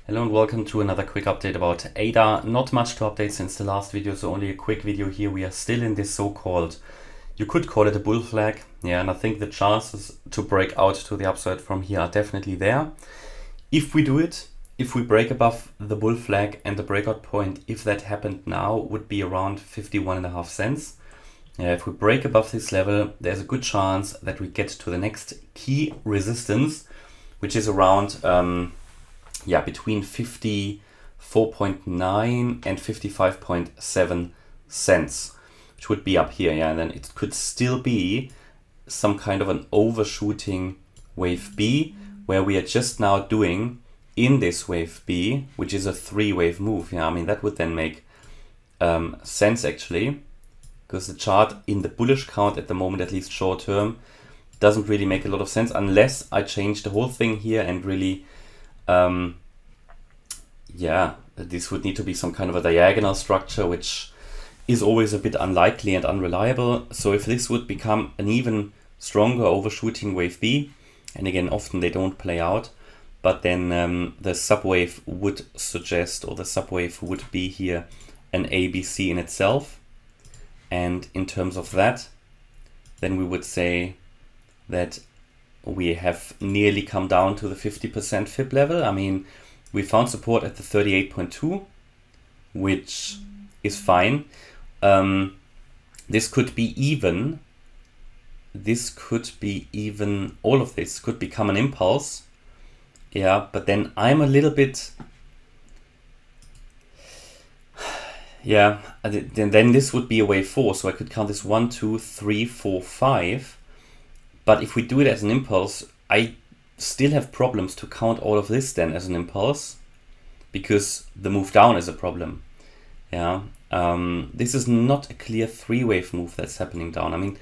Hello and welcome to another quick update about ADA. Not much to update since the last video, so only a quick video here. We are still in this so-called, you could call it a bull flag. Yeah, and I think the chances to break out to the upside from here are definitely there. If we do it, if we break above the bull flag, and the breakout point, if that happened now, would be around 51.5 cents. Yeah, if we break above this level, there's a good chance that we get to the next key resistance, which is around between 54.9 and 55.7 cents, which would be up here. Yeah, and then it could still be some kind of an overshooting wave B, where we are just now doing in this wave B, which is a 3-wave move. Yeah, I mean, that would then make sense actually, because the chart in the bullish count at the moment, at least short term, doesn't really make a lot of sense unless I change the whole thing here and really this would need to be some kind of a diagonal structure, which is always a bit unlikely and unreliable. So if this would become an even stronger overshooting wave B, and again, often they don't play out, but then the subwave would suggest, or the subwave would be here an ABC in itself. And in terms of that, then we would say that we have nearly come down to the 50% fib level. I mean, we found support at the 38.2, which is fine. This could be even, all of this could become an impulse. Yeah, but then I'm a little bit, then this would be a wave 4. So I could count this 1, 2, 3, 4, 5. But if we do it as an impulse, I still have problems to count all of this then as an impulse, because the move down is a problem. Yeah, this is not a clear 3-wave move that's happening down. I mean,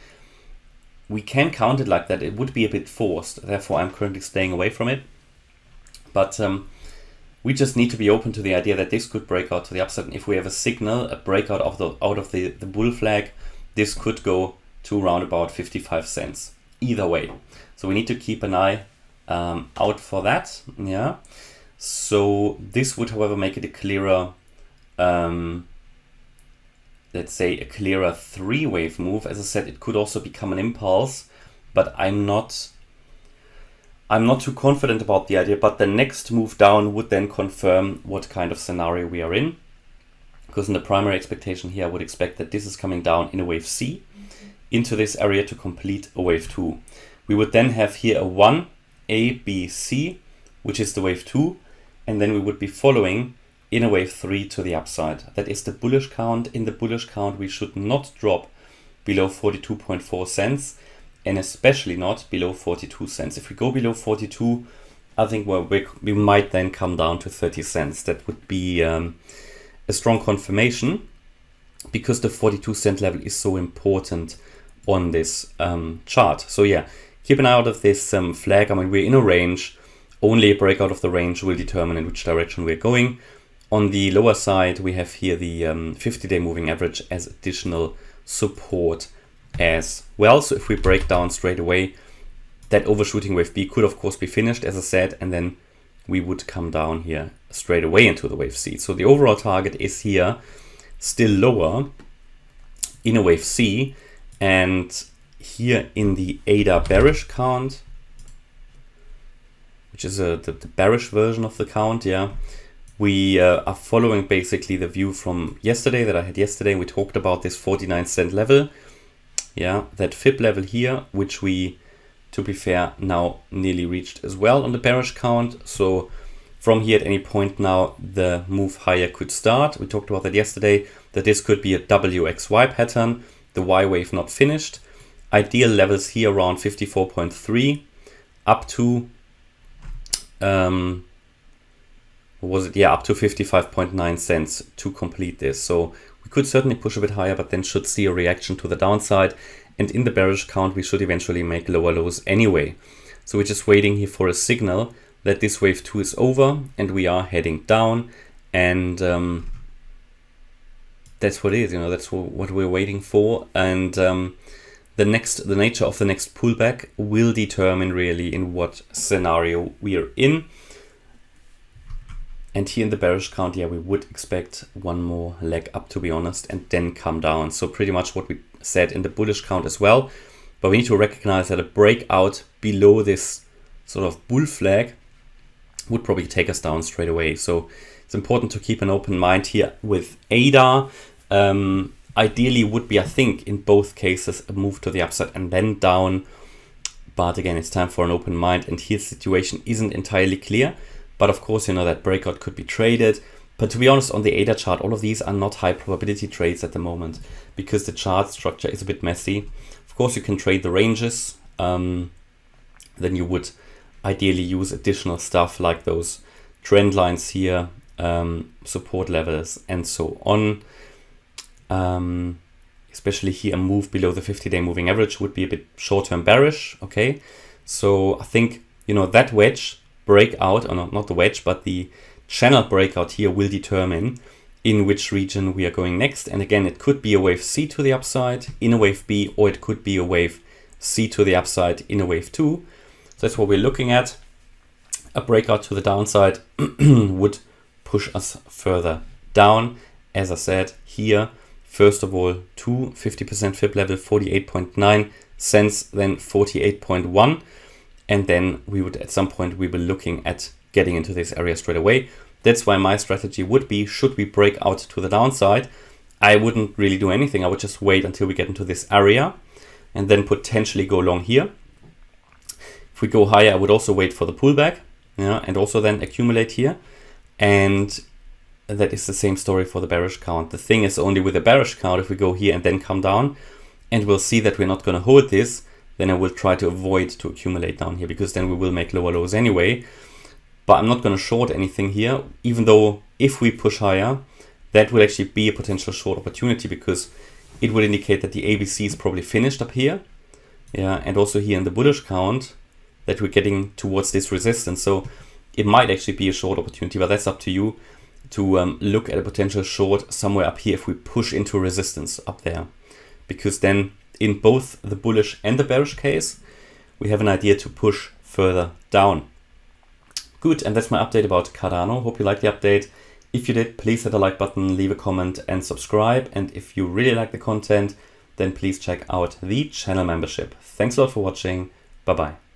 we can count it like that. It would be a bit forced. Therefore, I'm currently staying away from it. But we just need to be open to the idea that this could break out to the upside. And if we have a signal, a breakout out of the bull flag, this could go to around about 55 cents. Either way. So we need to keep an eye out for that. Yeah. So this would, however, make it a clearer, let's say a clearer 3-wave move. As I said, it could also become an impulse, but I'm not too confident about the idea. But the next move down would then confirm what kind of scenario we are in. Because in the primary expectation here, I would expect that this is coming down in a wave C into this area to complete a wave 2. We would then have here a 1, A, B, C, which is the wave 2, and then we would be following in a wave 3 to the upside. That is the bullish count. In the bullish count, we should not drop below 42.4 cents, and especially not below 42 cents. If we go below 42, I think we might then come down to 30 cents. That would be a strong confirmation, because the 42-cent level is so important on this chart. So yeah, keep an eye out of this flag. I mean, we're in a range. Only a breakout of the range will determine in which direction we're going. On the lower side, we have here the 50-day moving average as additional support as well. So if we break down straight away, that overshooting wave B could of course be finished, as I said, and then we would come down here straight away into the wave C. So the overall target is here still lower in a wave C. And here in the ADA bearish count, which is the bearish version of the count, yeah, we are following basically the view from yesterday that I had yesterday. We talked about this 49-cent level, yeah, that fib level here, which we, to be fair, now nearly reached as well on the bearish count. So from here at any point now, the move higher could start. We talked about that yesterday, that this could be a WXY pattern. The Y wave not finished. Ideal levels here around 54.3 up to up to 55.9 cents to complete this. So we could certainly push a bit higher, but then should see a reaction to the downside. And in the bearish count, we should eventually make lower lows anyway. So we're just waiting here for a signal that this wave 2 is over and we are heading down. And that's what it is, that's what we're waiting for. And the nature of the next pullback will determine really in what scenario we are in. And here in the bearish count, yeah, we would expect one more leg up, to be honest, and then come down. So pretty much what we said in the bullish count as well. But we need to recognize that a breakout below this sort of bull flag would probably take us down straight away. So it's important to keep an open mind here with ADA. Ideally would be, I think, in both cases, a move to the upside and then down. But again, it's time for an open mind. And here the situation isn't entirely clear. But of course, you know, that breakout could be traded. But to be honest, on the ADA chart, all of these are not high probability trades at the moment because the chart structure is a bit messy. Of course, you can trade the ranges. Then you would ideally use additional stuff like those trend lines here, support levels, and so on. Especially here, a move below the 50-day moving average would be a bit short-term bearish. Okay, so I think, you know, that wedge breakout, or not the wedge, but the channel breakout here will determine in which region we are going next. And again, it could be a wave C to the upside in a wave B, or it could be a wave C to the upside in a wave 2. So that's what we're looking at. A breakout to the downside would push us further down. As I said here, first of all, to 50% fib level, 48.9 cents, then 48.1. And then we would, at some point, we were looking at getting into this area straight away. That's why my strategy would be, should we break out to the downside, I wouldn't really do anything. I would just wait until we get into this area and then potentially go long here. If we go higher, I would also wait for the pullback, yeah, and also then accumulate here. And that is the same story for the bearish count. The thing is, only with the bearish count, if we go here and then come down, and we'll see that we're not going to hold this, then I will try to avoid to accumulate down here, because then we will make lower lows anyway. But I'm not going to short anything here, even though if we push higher, that will actually be a potential short opportunity, because it would indicate that the ABC is probably finished up here. Yeah, and also here in the bullish count, that we're getting towards this resistance. So it might actually be a short opportunity, but that's up to you to look at a potential short somewhere up here if we push into resistance up there. Because then in both the bullish and the bearish case, we have an idea to push further down. Good, and that's my update about Cardano. Hope you liked the update. If you did, please hit the like button, leave a comment and subscribe. And if you really like the content, then please check out the channel membership. Thanks a lot for watching. Bye-bye.